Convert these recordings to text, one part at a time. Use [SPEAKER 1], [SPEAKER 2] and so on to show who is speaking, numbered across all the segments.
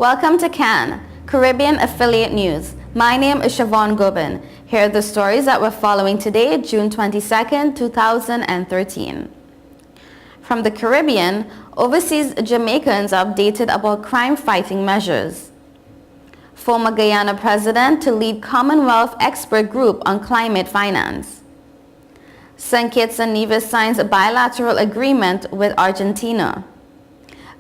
[SPEAKER 1] Welcome to CAN, Caribbean Affiliate News. My name is Siobhan Gobin. Here are the stories that we're following today, June 22nd, 2013. From the Caribbean, overseas Jamaicans are updated about crime-fighting measures. Former Guyana president to lead Commonwealth expert group on climate finance. St. Kitts and Nevis signs a bilateral agreement with Argentina.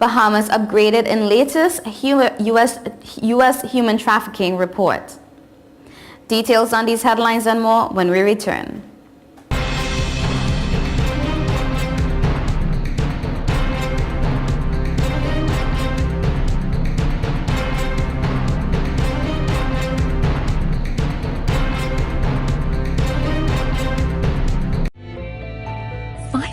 [SPEAKER 1] Bahamas upgraded in latest U.S. human trafficking report. Details on these headlines and more when we return.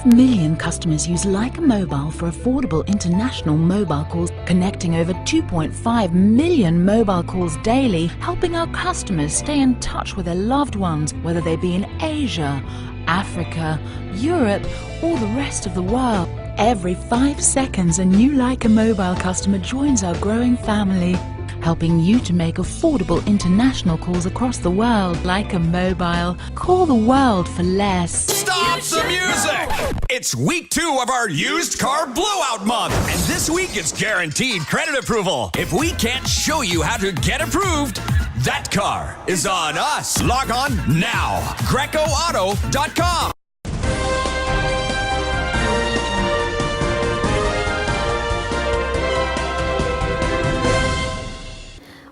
[SPEAKER 2] Million customers use Leica Mobile for affordable international mobile calls, connecting over 2.5 million mobile calls daily, helping our customers stay in touch with their loved ones, whether they be in Asia, Africa, Europe, or the rest of the world. Every 5 seconds, a new Leica Mobile customer joins our growing family, helping you to make affordable international calls across the world. Leica Mobile. Call the world for less.
[SPEAKER 3] Stop the music! It's week 2 of our used car blowout month, and this week it's guaranteed credit approval. If we can't show you how to get approved, that car is on us. Log on now. GrecoAuto.com.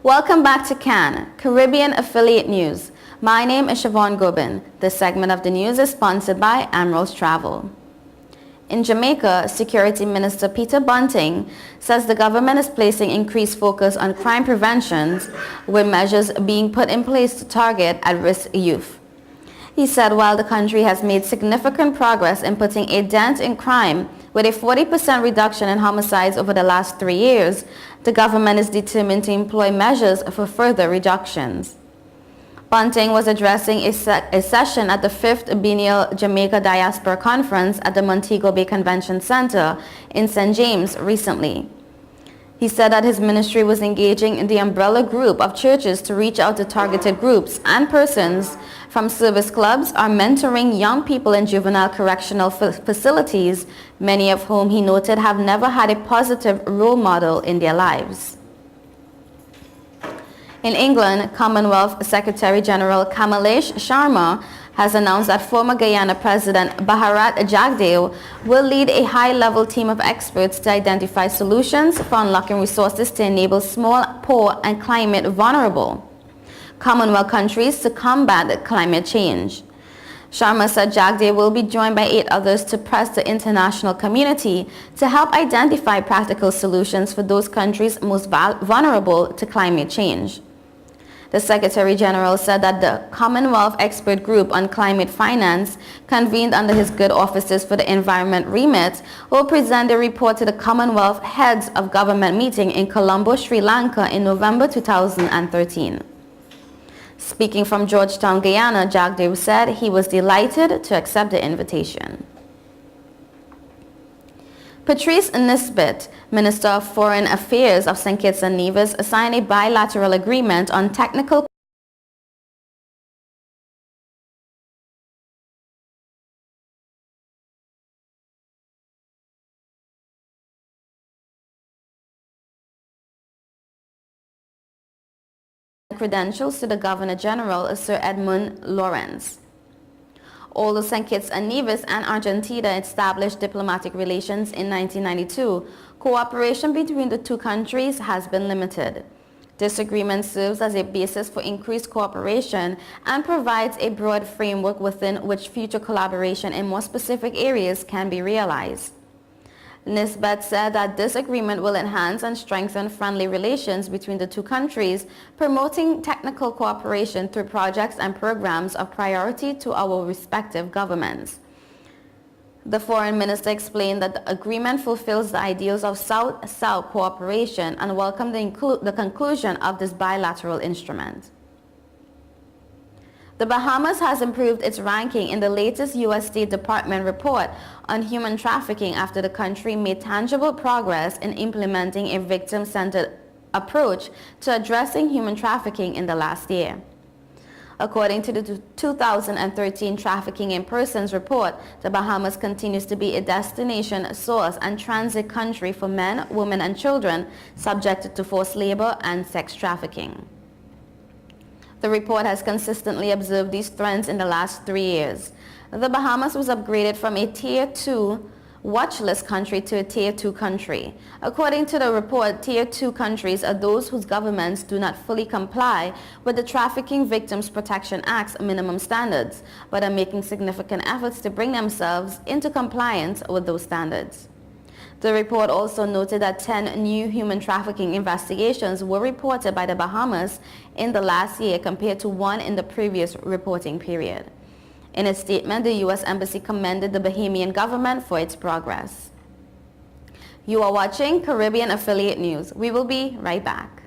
[SPEAKER 1] Welcome back to CAN, Caribbean Affiliate News. My name is Siobhan Gobin. This segment of the news is sponsored by Emerald's Travel. In Jamaica, Security Minister Peter Bunting says the government is placing increased focus on crime prevention, with measures being put in place to target at-risk youth. He said while the country has made significant progress in putting a dent in crime, with a 40% reduction in homicides over the last 3 years, the government is determined to employ measures for further reductions. Bunting was addressing a session at the 5th Biennial Jamaica Diaspora Conference at the Montego Bay Convention Center in St. James recently. He said that his ministry was engaging in the umbrella group of churches to reach out to targeted groups and persons from service clubs are mentoring young people in juvenile correctional facilities, many of whom he noted have never had a positive role model in their lives. In England, Commonwealth Secretary General Kamalesh Sharma has announced that former Guyana President Bharat Jagdeo will lead a high-level team of experts to identify solutions for unlocking resources to enable small, poor, and climate-vulnerable Commonwealth countries to combat climate change. Sharma said Jagdeo will be joined by 8 others to press the international community to help identify practical solutions for those countries most vulnerable to climate change. The Secretary General said that the Commonwealth Expert Group on Climate Finance, convened under his Good Offices for the Environment remit, will present a report to the Commonwealth Heads of Government meeting in Colombo, Sri Lanka in November 2013. Speaking from Georgetown, Guyana, Jagdeo said he was delighted to accept the invitation. Patrice Nisbet, Minister of Foreign Affairs of St. Kitts and Nevis, signed a bilateral agreement on technical credentials to the Governor General, Sir Edmund Lawrence. Although St. Kitts and Nevis and Argentina established diplomatic relations in 1992, cooperation between the two countries has been limited. This agreement serves as a basis for increased cooperation and provides a broad framework within which future collaboration in more specific areas can be realized. Nisbet said that this agreement will enhance and strengthen friendly relations between the two countries, promoting technical cooperation through projects and programs of priority to our respective governments. The foreign minister explained that the agreement fulfills the ideals of South-South cooperation and welcomed the conclusion of this bilateral instrument. The Bahamas has improved its ranking in the latest U.S. State Department report on human trafficking after the country made tangible progress in implementing a victim-centered approach to addressing human trafficking in the last year. According to the 2013 Trafficking in Persons report, the Bahamas continues to be a destination, source, and transit country for men, women, and children subjected to forced labor and sex trafficking. The report has consistently observed these trends in the last 3 years. The Bahamas was upgraded from a Tier 2 watch list country to a Tier 2 country. According to the report, Tier 2 countries are those whose governments do not fully comply with the Trafficking Victims Protection Act's minimum standards, but are making significant efforts to bring themselves into compliance with those standards. The report also noted that 10 new human trafficking investigations were reported by the Bahamas in the last year compared to 1 in the previous reporting period. In a statement, the U.S. Embassy commended the Bahamian government for its progress. You are watching Caribbean Affiliate News. We will be right back.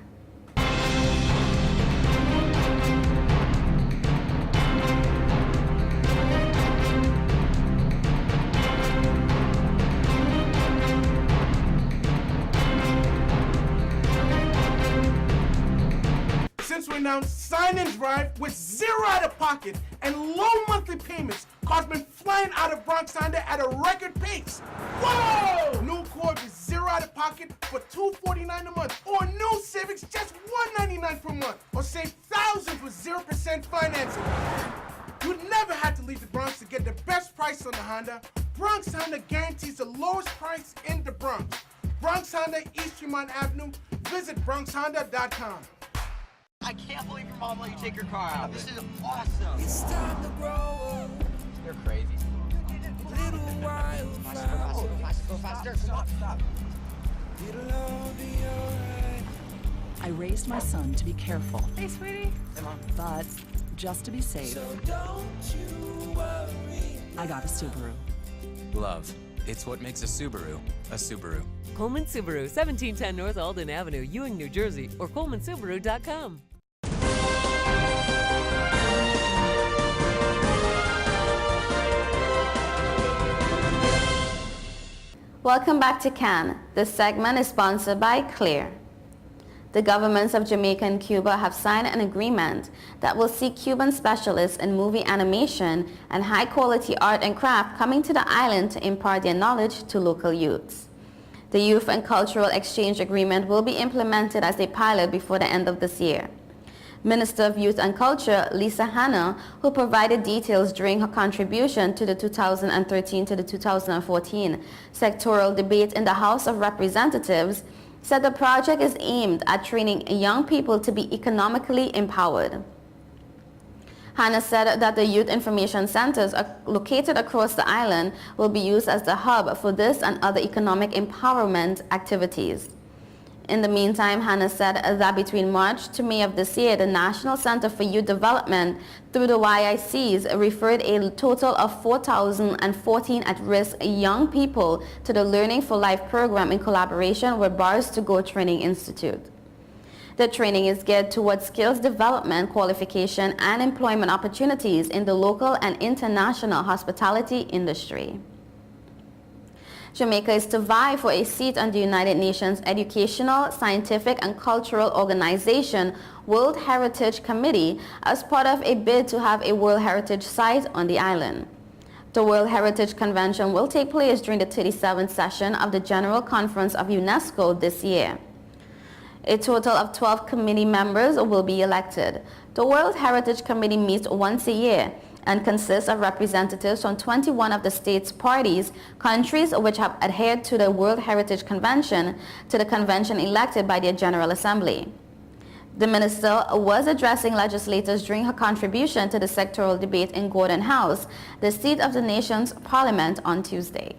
[SPEAKER 4] Since we announced Sign and Drive with zero out of pocket and low monthly payments, cars been flying out of Bronx Honda at a record pace. Whoa! New Accord with zero out of pocket for $249 a month, or new Civics just $199 per month, or save thousands with 0% financing. You never had to leave the Bronx to get the best price on the Honda. Bronx Honda guarantees the lowest price in the Bronx. Bronx Honda, East Tremont Avenue. Visit BronxHonda.com.
[SPEAKER 5] I can't believe your mom let you take your car out. This is awesome.
[SPEAKER 6] It's time to grow up.
[SPEAKER 5] You're crazy.
[SPEAKER 6] Little while
[SPEAKER 5] Go faster. Stop.
[SPEAKER 6] It'll all be alright.
[SPEAKER 2] I raised my son to be careful,
[SPEAKER 5] Hey, sweetie. Hey, Mom.
[SPEAKER 2] but just to be safe,
[SPEAKER 6] So don't you worry.
[SPEAKER 2] I got a Subaru.
[SPEAKER 7] Love. It's what makes a Subaru a Subaru.
[SPEAKER 8] Coleman Subaru, 1710 North Alden Avenue, Ewing, New Jersey, or colemansubaru.com.
[SPEAKER 1] Welcome back to Cannes. This segment is sponsored by Clear. The governments of Jamaica and Cuba have signed an agreement that will see Cuban specialists in movie animation and high-quality art and craft coming to the island to impart their knowledge to local youths. The Youth and Cultural Exchange Agreement will be implemented as a pilot before the end of this year. Minister of Youth and Culture Lisa Hanna, who provided details during her contribution to the 2013 to the 2014 sectoral debate in the House of Representatives, said the project is aimed at training young people to be economically empowered. Hannah said that the youth information centers located across the island will be used as the hub for this and other economic empowerment activities. In the meantime, Hannah said that between March to May of this year, the National Center for Youth Development through the YICs referred a total of 4,014 at-risk young people to the Learning for Life program in collaboration with Bars to Go Training Institute. The training is geared towards skills development, qualification, and employment opportunities in the local and international hospitality industry. Jamaica is to vie for a seat on the United Nations Educational, Scientific, and Cultural Organization World Heritage Committee as part of a bid to have a World Heritage Site on the island. The World Heritage Convention will take place during the 37th session of the General Conference of UNESCO this year. A total of 12 committee members will be elected. The World Heritage Committee meets once a year and consists of representatives from 21 of the state's parties, countries which have adhered to the World Heritage Convention, to the convention elected by their General Assembly. The minister was addressing legislators during her contribution to the sectoral debate in Gordon House, the seat of the nation's parliament, on Tuesday.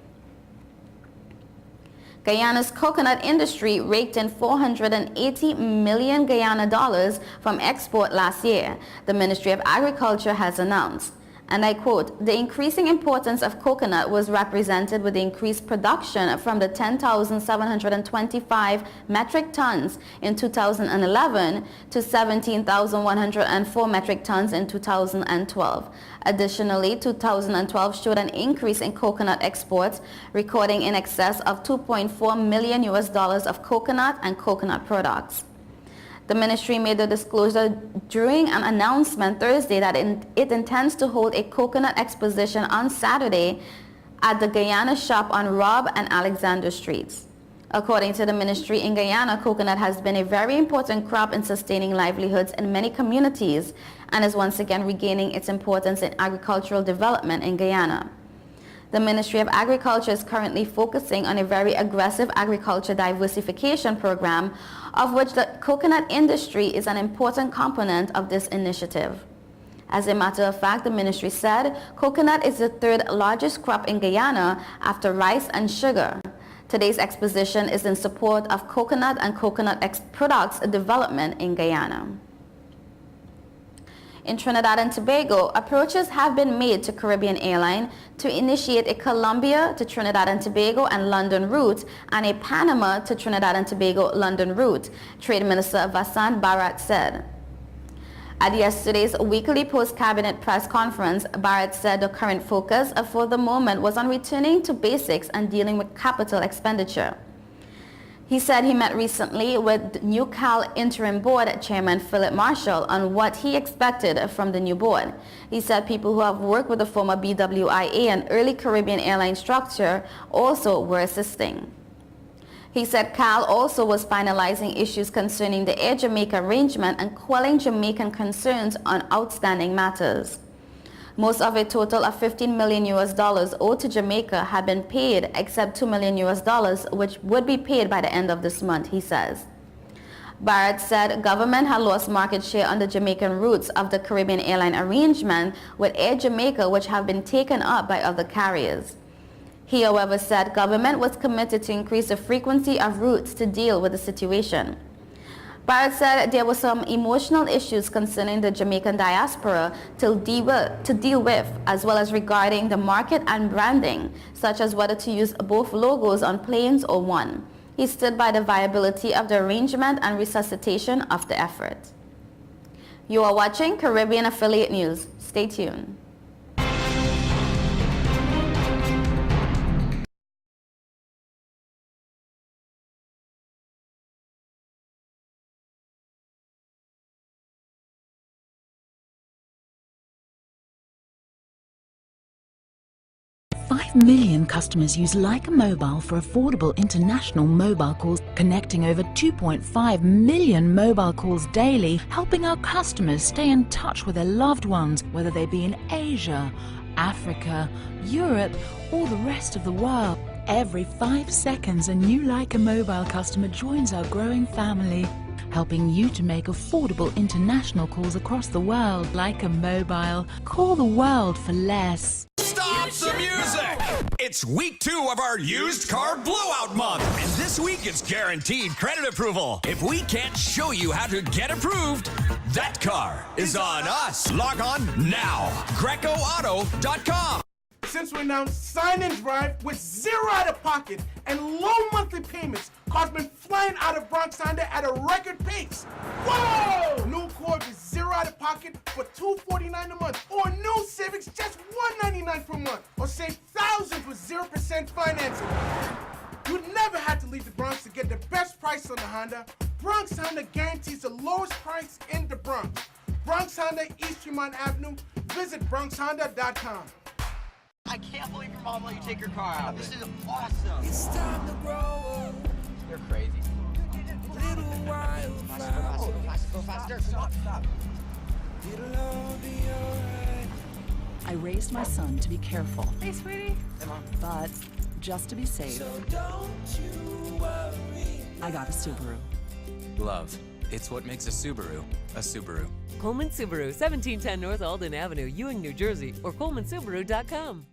[SPEAKER 1] Guyana's coconut industry raked in 480 million Guyana dollars from export last year, the Ministry of Agriculture has announced. And I quote, "The increasing importance of coconut was represented with the increased production from the 10,725 metric tons in 2011 to 17,104 metric tons in 2012. Additionally, 2012 showed an increase in coconut exports, recording in excess of $2.4 million of coconut and coconut products. The ministry made the disclosure during an announcement Thursday that it intends to hold a coconut exposition on Saturday at the Guyana shop on Robb and Alexander Streets. According to the ministry, in Guyana, coconut has been a very important crop in sustaining livelihoods in many communities and is once again regaining its importance in agricultural development in Guyana. The Ministry of Agriculture is currently focusing on a very aggressive agriculture diversification program, of which the coconut industry is an important component of this initiative. As a matter of fact, the ministry said coconut is the third largest crop in Guyana after rice and sugar. Today's exposition is in support of coconut and coconut products development in Guyana. In Trinidad and Tobago, approaches have been made to Caribbean Airlines to initiate a Colombia to Trinidad and Tobago and London route and a Panama to Trinidad and Tobago London route, Trade Minister Vasant Bharat said. At yesterday's weekly post-cabinet press conference, Bharat said the current focus for the moment was on returning to basics and dealing with capital expenditure. He said he met recently with new CAL interim board chairman Philip Marshall on what he expected from the new board. He said people who have worked with the former BWIA and early Caribbean airline structure also were assisting. He said CAL also was finalizing issues concerning the Air Jamaica arrangement and quelling Jamaican concerns on outstanding matters. Most of a total of $15 million owed to Jamaica had been paid, except $2 million which would be paid by the end of this month, he says. Barrett said government had lost market share on the Jamaican routes of the Caribbean airline arrangement with Air Jamaica, which have been taken up by other carriers. He, however, said government was committed to increase the frequency of routes to deal with the situation. Barrett said there were some emotional issues concerning the Jamaican diaspora to deal with, as well as regarding the market and branding, such as whether to use both logos on planes or one. He stood by the viability of the arrangement and resuscitation of the effort. You are watching Caribbean Affiliate News. Stay tuned.
[SPEAKER 2] Five million customers use Leica Mobile for affordable international mobile calls, connecting over 2.5 million mobile calls daily, helping our customers stay in touch with their loved ones, whether they be in Asia, Africa, Europe, or the rest of the world. Every 5 seconds, a new Leica Mobile customer joins our growing family, helping you to make affordable international calls across the world. Leica Mobile. Call the world for less.
[SPEAKER 3] Stop the music! It's week 2 of our used car blowout month, and this week it's guaranteed credit approval. If we can't show you how to get approved, that car is on us. Log on now. GrecoAuto.com.
[SPEAKER 4] Since we announced Sign and Drive with zero out of pocket and low monthly payments, cars been flying out of Bronx Honda at a record pace. Whoa! New Accord with zero out of pocket for $249 a month, or new Civics just $199 per month, or save thousands with 0% financing. You never had to leave the Bronx to get the best price on the Honda. Bronx Honda guarantees the lowest price in the Bronx. Bronx Honda, East Tremont Avenue. Visit BronxHonda.com.
[SPEAKER 5] I can't believe your mom let you take your car out. This is awesome.
[SPEAKER 6] It's time to grow up.
[SPEAKER 5] You're crazy.
[SPEAKER 6] Little while
[SPEAKER 5] Faster, go faster, go faster. Stop.
[SPEAKER 6] it'll all be alright.
[SPEAKER 9] I raised my son to be careful,
[SPEAKER 8] Hey, sweetie.
[SPEAKER 9] but just to be safe,
[SPEAKER 6] So don't you worry.
[SPEAKER 9] I got a Subaru.
[SPEAKER 7] Love. It's what makes a Subaru a Subaru.
[SPEAKER 8] Coleman Subaru, 1710 North Alden Avenue, Ewing, New Jersey, or ColemanSubaru.com.